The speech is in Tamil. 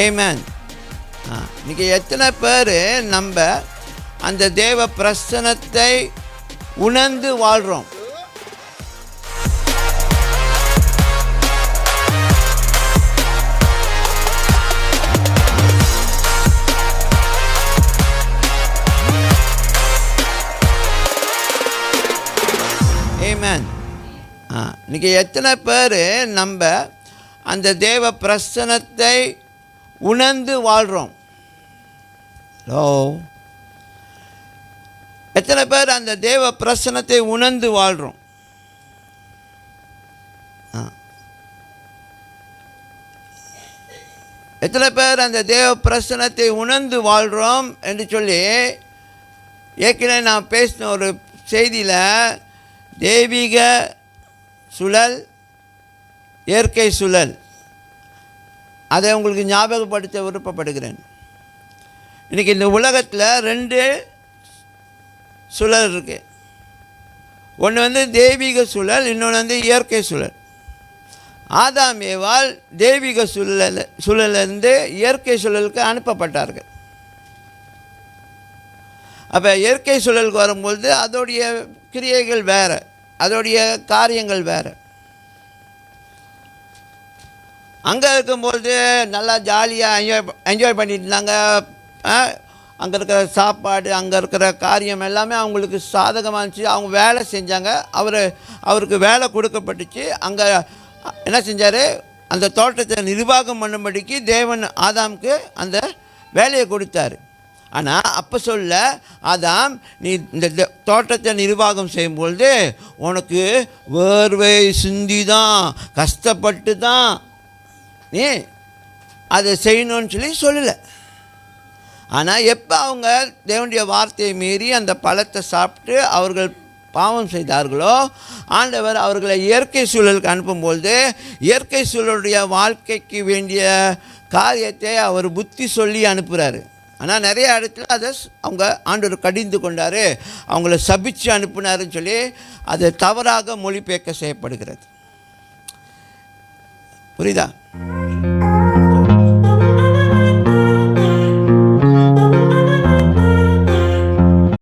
ஆமென். இன்னைக்கு எத்தனை பேர் நம்ம அந்த தேவ பிரசன்னத்தை உணர்ந்து வாழ்கிறோம்? ஆமென். இன்னைக்கு எத்தனை பேர் நம்ம அந்த தேவ பிரசன்னத்தை உணர்ந்து வாழ்கிறோம்? ஹலோ, எத்தனை பேர் அந்த தேவ பிரசன்னத்தை உணர்ந்து வாழ்கிறோம்? எத்தனை பேர் அந்த தேவ பிரசன்னத்தை உணர்ந்து வாழ்கிறோம் என்று சொல்லி ஏற்கனவே நான் பேசின ஒரு செய்தியில் தெய்வீக சுழல், இயற்கை சுழல், அதை உங்களுக்கு ஞாபகப்படுத்த விருப்பப்படுகிறேன். இன்றைக்கி இந்த உலகத்தில் 2 சுழல் இருக்குது. ஒன்று தெய்வீக சுழல், இன்னொன்று இயற்கை சுழல். ஆதாம் ஏவாள் தெய்வீக சுழலிருந்து இயற்கை சுழலுக்கு அனுப்பப்பட்டார்கள். அப்போ இயற்கை சுழலுக்கு வரும்பொழுது அதோடைய கிரியைகள் வேறு, அதோடைய காரியங்கள் வேறு. அங்கே இருக்கும்பொழுது நல்லா ஜாலியாக என்ஜாய் பண்ணிட்டு இருந்தாங்க. அங்கே இருக்கிற சாப்பாடு, அங்கே இருக்கிற காரியம் எல்லாமே அவங்களுக்கு சாதகமாக இருந்துச்சு. அவங்க வேலை செஞ்சாங்க. அவருக்கு வேலை கொடுக்கப்பட்டுச்சு. அங்கே என்ன செஞ்சார்? அந்த தோட்டத்தை நிர்வாகம் பண்ணும்படிக்கு தேவன் ஆதாமுக்கு அந்த வேலையை கொடுத்தாரு. ஆனால் அப்போ சொல்ல, ஆதாம், நீ இந்த தோட்டத்தை நிர்வாகம் செய்யும்பொழுது உனக்கு வேர்வை சிந்தி தான், கஷ்டப்பட்டு தான் நீ அதை செய்யணும்னு சொல்லலை. ஆனால் எப்போ அவங்க தேவனுடைய வார்த்தையை மீறி அந்த பழத்தை சாப்பிட்டு அவர்கள் பாவம் செய்தார்களோ, ஆண்டவர் அவர்களை இயற்கை சூழலுக்கு அனுப்பும்பொழுது இயற்கை சூழலுடைய வாழ்க்கைக்கு வேண்டிய காரியத்தை அவர் புத்தி சொல்லி அனுப்புகிறாரு. ஆனால் நிறைய இடத்துல அதை அவங்க ஆண்டவர் கடிந்து கொண்டார், அவங்கள சபித்து அனுப்புனாருன்னு சொல்லி அது தவறாக மொழிபெயர்க்க செய்யப்படுகிறது. புரியுதா?